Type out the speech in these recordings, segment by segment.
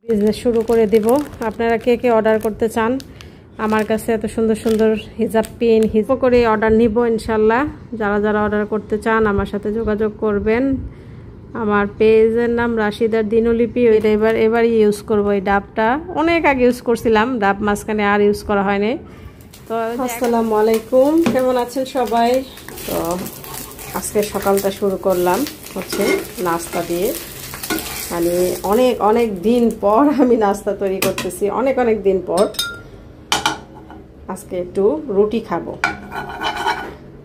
Business শুরু করে দিব। আপনারা কে কে অর্ডার করতে চান, আমার কাছে এত সুন্দর সুন্দর হিজাব পিন হিজাব করে অর্ডার নিব ইনশাল্লাহ। যারা যারা অর্ডার করতে চান আমার সাথে যোগাযোগ করবেন। আমার পেজের নাম রাশিদার দিনলিপি। ওইটা এবারই ইউজ করবো। এই ডাবটা অনেক আগে ইউজ করছিলাম, ডাব মাঝখানে আর ইউজ করা হয়নি। তো আসসালামু আলাইকুম, কেমন আছেন সবাই? তো আজকে সকালটা শুরু করলাম হচ্ছে নাস্তা দিয়ে। মানে অনেক দিন পর আমি নাস্তা তৈরি করতেছি, অনেক দিন পর। আজকে একটু রুটি খাবো,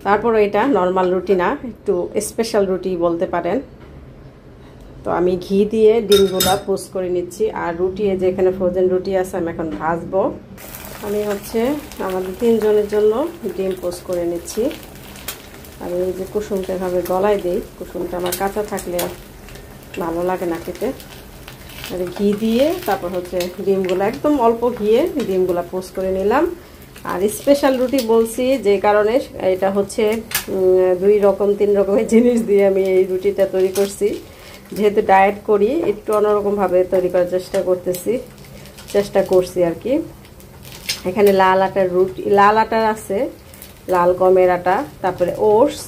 তারপর এটা নর্মাল রুটি না, একটু স্পেশাল রুটি বলতে পারেন। তো আমি ঘি দিয়ে ডিমগুলা পোস্ট করে নিচ্ছি, আর রুটি যেখানে ফ্রোজেন রুটি আছে আমি এখন ভাজবো। আমি হচ্ছে আমাদের 3 জনের জন্য ডিম পোস্ট করে নিচ্ছি। আমি এই যে কুসুমটা এভাবে গলায় দিই, কুসুমটা আমার কাঁচা থাকলে ভালো লাগে না খেতে। আর ঘি দিয়ে তারপর হচ্ছে ডিমগুলো একদম অল্প ঘিয়ে ডিমগুলো পোস্ট করে নিলাম। আর স্পেশাল রুটি বলছি যে কারণে, এটা হচ্ছে 2 রকম 3 রকমের জিনিস দিয়ে আমি এই রুটিটা তৈরি করছি। যেহেতু ডায়েট করি, একটু অন্যরকমভাবে তৈরি করার চেষ্টা করছি আর কি। এখানে লাল আটার রুটি, লাল আটার আছে, লাল গমের আটা, তারপরে ওটস,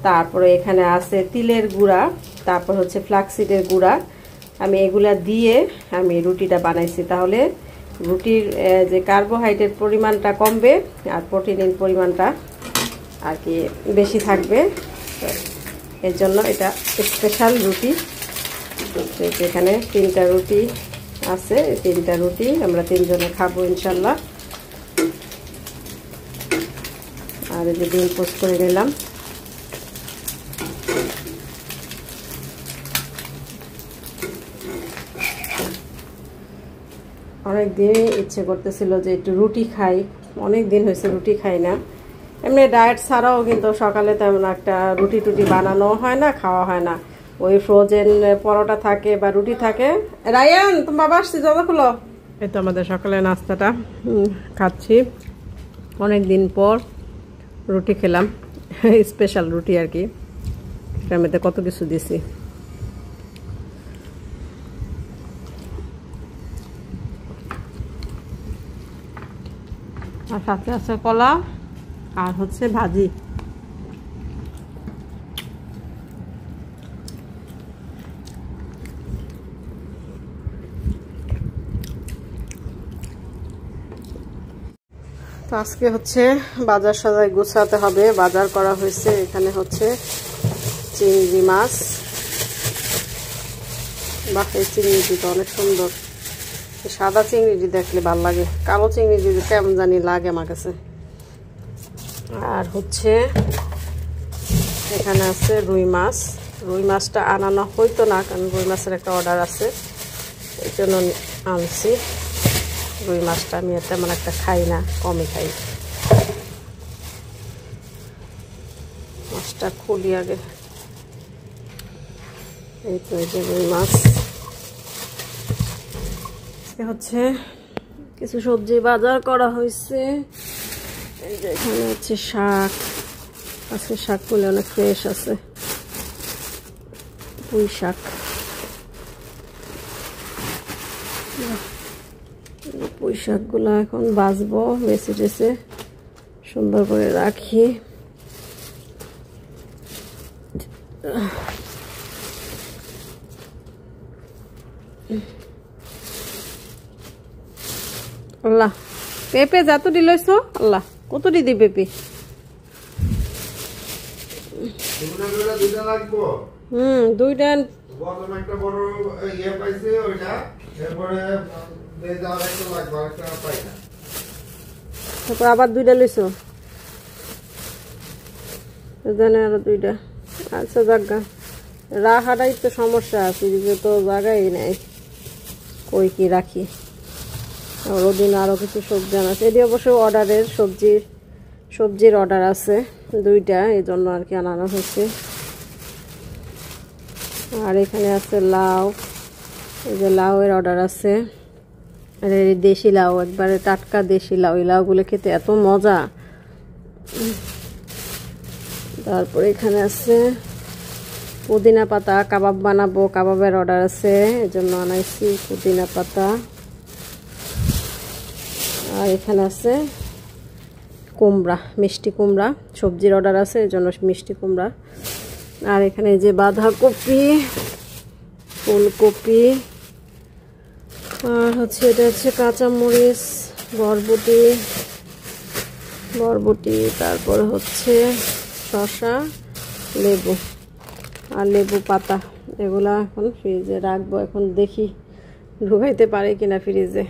তারপরে এখানে আছে তিলের গুঁড়া, তারপর হচ্ছে ফ্লাক্সিডের গুঁড়া। আমি এগুলা দিয়ে আমি রুটিটা বানাইছি। তাহলে রুটির যে কার্বোহাইড্রেট পরিমাণটা কমবে আর প্রোটিনের পরিমাণটা আর কি বেশি থাকবে। এর জন্য এটা স্পেশাল রুটি। এখানে 3টা রুটি আছে, 3টা রুটি আমরা 3 জনে খাবো ইনশাল্লাহ। আর এই যে ডিম পোস্ট করে নিলাম। অনেক দিনই ইচ্ছে করতেছিল যে একটু রুটি খাই, অনেক দিন হয়েছে রুটি খাই না। এমনি ডায়েট ছাড়াও কিন্তু সকালে তেমন একটা রুটি বানানো হয় না, খাওয়া হয় না। ওই ফ্রোজেন পরোটা থাকে বা রুটি থাকে। রায়ান, তোমার বাবা আসছি, জমা খুলো। এই তো আমাদের সকালে নাস্তাটা খাচ্ছি। অনেক দিন পর রুটি খেলাম, স্পেশাল রুটি আর কি। এটার মধ্যে কত কিছু দিছি। আর সাথে আছে কলা আর হচ্ছে ভাজি। তো আজকে হচ্ছে বাজার সাজায় গুছাতে হবে। বাজার করা হয়েছে, এখানে হচ্ছে চিংড়ি মাছ। বাহ, এই চিংড়িটা অনেক সুন্দর। সাদা চিংড়ি দেখলে ভালো লাগে, কালো চিংড়ি কেমন জানি লাগে আমার কাছে। আর হচ্ছে এখানে আছে রুই মাছ। রুই মাছটা আনানো হইতো না, কারণ রুই মাছের একটা অর্ডার আছে, এই জন্য আনছি। রুই মাছটা আমি তেমন একটা খাই না, কমই খাই। মাছটা খুলি আগে। এই তো এই যে রুই মাছ। হচ্ছে কিছু সবজি বাজার করা হয়েছে। এই যে এখানে হচ্ছে শাক। আজকে শাকগুলো অনেক ফ্রেশ আছে, পুঁই শাক। পুঁই শাকগুলো এখন বাছবো, বেছে টেছে সুন্দর করে রাখি। আল্লাহ, পেঁপে যতটি লইছো, আল্লাহ কতটি দি পেঁপে? দুইটা। আবার 2টা লইছো, আরো 2টা। আচ্ছা জায়গা রাখাটাই তো সমস্যা আছে, তো জায়গাই নাই কই কি রাখি। আর ওদিন আরো কিছু সবজি আছে, এটি অবশ্য অর্ডারের সবজির অর্ডার আছে 2টা, এই জন্য আর কি আনানো হয়েছে। আর এখানে আছে লাউ, এই যে লাউয়ের অর্ডার আছে। আর এই দেশি লাউ, একবারে টাটকা দেশি লাউ। এই লাউগুলো খেতে এত মজা। তারপরে এখানে আছে পুদিনা পাতা কাবাব বানাবো, কাবাবের অর্ডার আছে, এজন্য আনাইছি পুদিনা পাতা। আর এখানে আছে কুমড়া, মিষ্টি কুমড়া, সবজির অর্ডার আছে এজন্য মিষ্টি কুমড়া। আর এখানে যে বাঁধাকপি, ফুলকপি, আর হচ্ছে এটা হচ্ছে কাঁচামরিচ, বরবটি, তারপর হচ্ছে শসা, লেবু আর লেবু পাতা। এগুলা এখন ফ্রিজে রাখবো, এখন দেখি ঢুকাইতে পারে কিনা ফ্রিজে।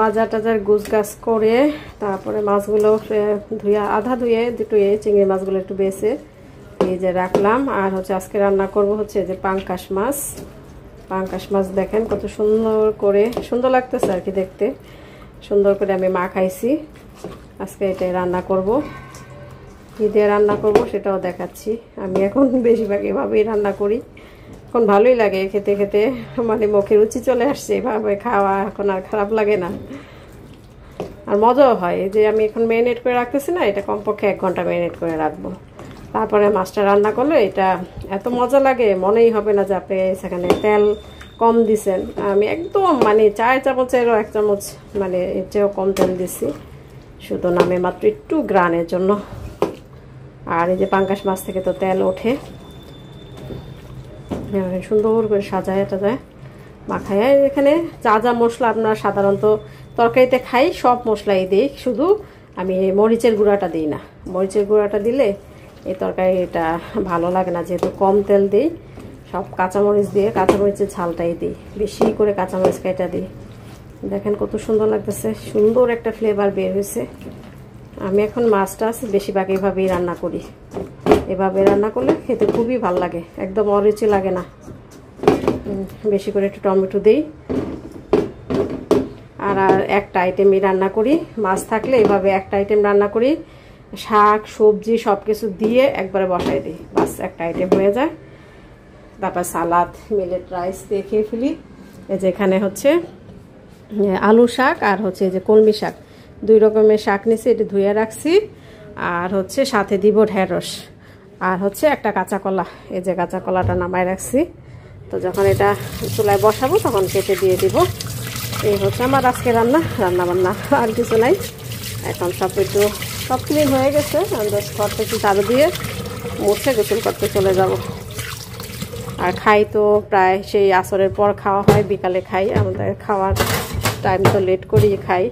বাজার টাজার গুছগাছ করে তারপরে মাছগুলো আধা ধুয়ে চিংড়ি মাছগুলো একটু বেছে ফ্রিজে রাখলাম। আর হচ্ছে আজকে রান্না করব হচ্ছে যে পাঙ্কাশ মাছ দেখেন কত সুন্দর লাগতেছে আর কি দেখতে। সুন্দর করে আমি মাখাইছি, আজকে এটাই রান্না করব। কি দিয়ে রান্না করব সেটাও দেখাচ্ছি। আমি এখন বেশিরভাগ এভাবেই রান্না করি, এখন ভালোই লাগে খেতে খেতে, মানে মুখে রুচি চলে আসছে এভাবে খাওয়া, এখন আর খারাপ লাগে না, আর মজাও হয়। এই যে আমি এখন ম্যারিনেট করে রাখতেছি না, এটা কমপক্ষে 1 ঘন্টা ম্যারিনেট করে রাখবো, তারপরে মাছটা রান্না করলে এটা এত মজা লাগে মনেই হবে না যে আপনি সেখানে তেল কম দিছেন। আমি একদম মানে 4 চামচেরও 1 চামচ মানে এর চেয়েও কম তেল দিছি, শুধু নামে মাত্র একটু গ্রানের জন্য। আর এই যে পাঙ্কাশ মাছ থেকে তো তেল ওঠে। সুন্দর করে সাজায় টাজায় মাখায়। এখানে যা মশলা আপনারা সাধারণত তরকারিতে খাই সব মশলাই দিই, শুধু আমি মরিচের গুঁড়াটা দিই না। মরিচের গুঁড়াটা দিলে এই তরকারিটা ভালো লাগে না, যেহেতু কম তেল দিই। সব কাঁচামরিচ দিয়ে কাঁচামরিচের ঝালটাই দিই, বেশি করে কাঁচামরিচ কাইটা দিই। দেখেন কত সুন্দর লাগতেছে, সুন্দর একটা ফ্লেভার বের হয়েছে। আমি এখন মাছটা বেশিরভাগ এভাবেই রান্না করি, এভাবে রান্না করলে খেতে খুবই ভালো লাগে, একদম অরুচি লাগে না। বেশি করে একটু টমেটো দিই। আর একটা আইটেমই রান্না করি, মাছ থাকলে এভাবে একটা আইটেম রান্না করি, শাক সবজি সব কিছু দিয়ে একবারে বসাই দিই, বাস একটা আইটেম হয়ে যায়। তারপর সালাদ মিলেট রাইস দিয়ে খেয়ে ফেলি। এই যে এখানে হচ্ছে আলু শাক আর হচ্ছে এই যে কলমি শাক, 2 রকমের শাক নিয়েছি, এটা ধুয়ে রাখছি। আর হচ্ছে সাথে দিব ঢেঁড়স, আর হচ্ছে একটা কাঁচা কলা, এই যে কাঁচা কলাটা নামায় রাখছি। তো যখন এটা চুলায় বসাবো তখন কেটে দিয়ে দিব। এই হচ্ছে আমার আজকে রান্না বান্না, আর কিছু নাই। এখন সব ক্লিন হয়ে গেছে, ঘর থেকে ঝাড়ু দিয়ে মুছে গোসল করতে চলে যাব। আর খাই তো প্রায় সেই আসরের পর খাওয়া হয়, বিকালে খাই, আমাদের খাওয়ার টাইম তো লেট করেই খাই।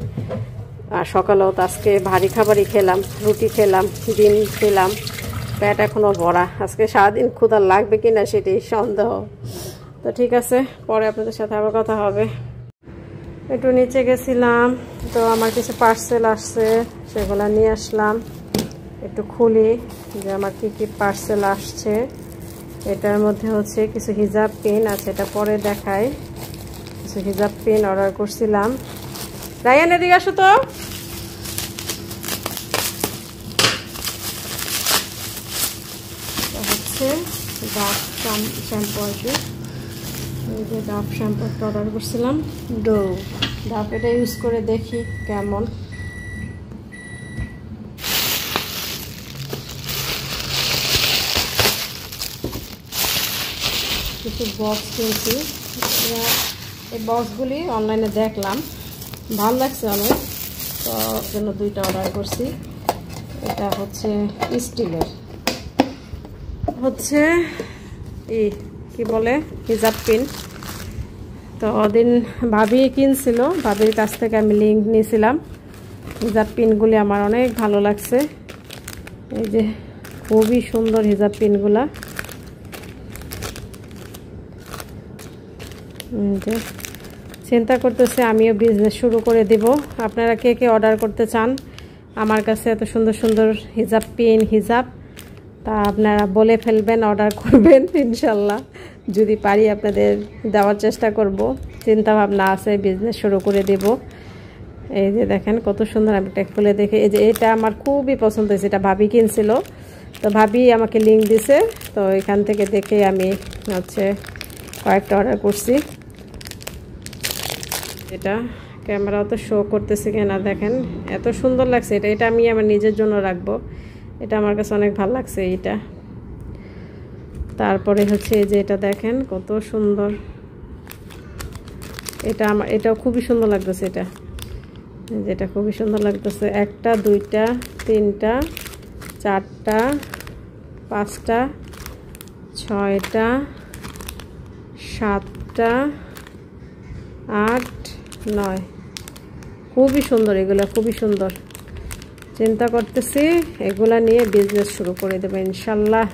আর সকালেও তো আজকে ভারী খাবারই খেলাম, রুটি খেলাম, ডিম খেলাম, পেট এখনও ভরা। আজকে সারাদিন ক্ষুধা লাগবে কিনা সেটাই সন্দেহ। তো ঠিক আছে, পরে আপনাদের সাথে আবার কথা হবে। একটু নিচে গেছিলাম, তো আমার কিছু পার্সেল আসছে, সেগুলো নিয়ে আসলাম। একটু খুলি যে আমার কি পার্সেল আসছে। এটার মধ্যে হচ্ছে কিছু হিজাব পিন আছে, এটা পরে দেখাই। কিছু হিজাব পিন অর্ডার করছিলাম। রায়ান এদিকে আসো তো। হচ্ছে ডাভ শ্যাম্পু আর কি, এই যে ডাভ শ্যাম্পুটা অর্ডার করছিলাম। ডাভ এটা ইউজ করে দেখি কেমন। কিছু বক্স কিনছি, এই বক্সগুলি অনলাইনে দেখলাম, ভালো লাগছে অনেক, তো জন্য 2টা অর্ডার করছি। এটা হচ্ছে স্টিলের, হচ্ছে কি বলে হিজাব পিন। তো ওদিন ভাবি কিনছিল, ভাবির কাছ থেকে আমি লিঙ্ক নিয়েছিলাম। হিজাব পিনগুলি আমার অনেক ভালো লাগছে, এই যে খুবই সুন্দর হিজাব পিনগুলা। চিন্তা করতেছে আমিও বিজনেস শুরু করে দিব। আপনারা কে কে অর্ডার করতে চান আমার কাছে এত সুন্দর সুন্দর হিজাব পিন, হিজাব, তা আপনারা বলে ফেলবেন, অর্ডার করবেন। ইনশাল্লাহ যদি পারি আপনাদের দেওয়ার চেষ্টা করব। চিন্তা ভাবনা আছে বিজনেস শুরু করে দেব। এই যে দেখেন কত সুন্দর, আমি একটা খুলে দেখে, এই যে এটা আমার খুবই পছন্দ হয়েছে, এটা ভাবি কিনছিল, তো ভাবি আমাকে লিঙ্ক দিছে, তো এখান থেকে দেখে আমি হচ্ছে কয়েকটা অর্ডার করছি। এটা ক্যামেরাও তো শো করতেছে কিনা দেখেন, এত সুন্দর লাগছে। এটা আমি আমার নিজের জন্য রাখবো, এটা আমার কাছে অনেক ভালো লাগছে এইটা। তারপরে হচ্ছে এই যে এটা দেখেন কত সুন্দর, এটাও খুবই সুন্দর লাগতেছে। এটা খুবই সুন্দর লাগতেছে। 1টা 2টা 3টা 4টা 5টা 6টা 7টা 8 9, খুবই সুন্দর, এগুলা খুবই সুন্দর। চিন্তা করতেছি এগুলা নিয়ে বিজনেস শুরু করে দেবো ইনশাল্লাহ।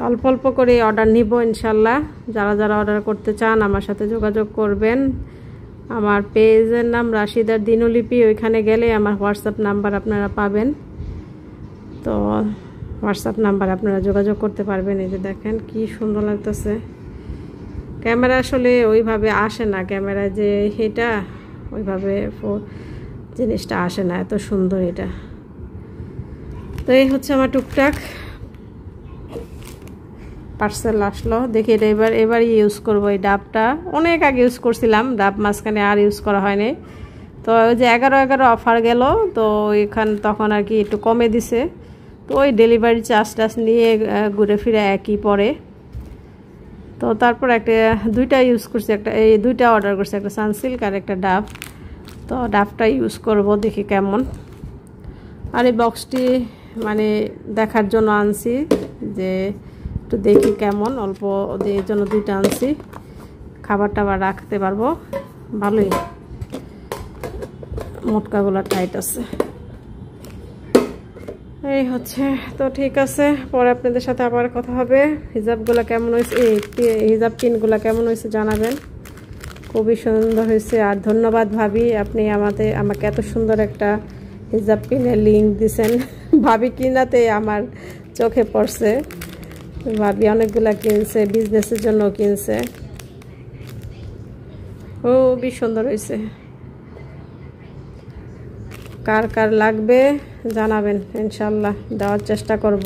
অল্প অল্প করে অর্ডার নিব ইনশাল্লাহ। যারা যারা অর্ডার করতে চান আমার সাথে যোগাযোগ করবেন। আমার পেজের নাম রাশিদার দিনলিপি, ওইখানে গেলে আমার হোয়াটসঅ্যাপ নাম্বার আপনারা পাবেন। তো হোয়াটসঅ্যাপ নাম্বার আপনারা যোগাযোগ করতে পারবেন। এই যে দেখেন কি সুন্দর লাগতেছে। ক্যামেরা আসলে ওইভাবে আসে না, ক্যামেরায় যে এটা ওইভাবে জিনিসটা আসে না, এত সুন্দর এটা। তো এই হচ্ছে আমার টুকটাক পার্সেল আসলো। দেখি এটা এবার ইউজ করবো। এই ডাবটা অনেক আগে ইউজ করছিলাম, ডাব মাঝখানে আর ইউজ করা হয়নি। তো ওই যে 11 অফার গেল, তো তখন আর কি একটু কমে দিছে। তো ওই ডেলিভারি চার্জ নিয়ে ঘুরে ফিরে একই পড়ে। তো তারপর দুইটা ইউজ করছি, এই দুইটা অর্ডার করছি, একটা সানসিল্ক আর একটা ডাব। তো ডাবটা ইউজ করব, দেখি কেমন। আর এই বক্সটি মানে দেখার জন্য আনছি, যে একটু দেখি কেমন, অল্প এই জন্য দুইটা আনছি। খাবার টাবার রাখতে পারবো ভালোই, মোটকাগুলো টাইট আছে। এই হচ্ছে। তো ঠিক আছে, পরে আপনাদের সাথে আবার কথা হবে। হিজাবগুলো কেমন হয়েছে, হিজাব পিনগুলো কেমন হয়েছে জানাবেন। খুবই সুন্দর হয়েছে। আর ধন্যবাদ ভাবি, আপনি আমাকে এত সুন্দর একটা হিজাব পিনের লিঙ্ক দিছেন। ভাবি কিনাতে আমার চোখে পড়ছে। ভাবি অনেকগুলা কিনছে, বিজনেসের জন্য কিনছে। খুবই সুন্দর হয়েছে। কার কার লাগবে জানাবেন, ইনশাল্লাহ দেওয়ার চেষ্টা করব।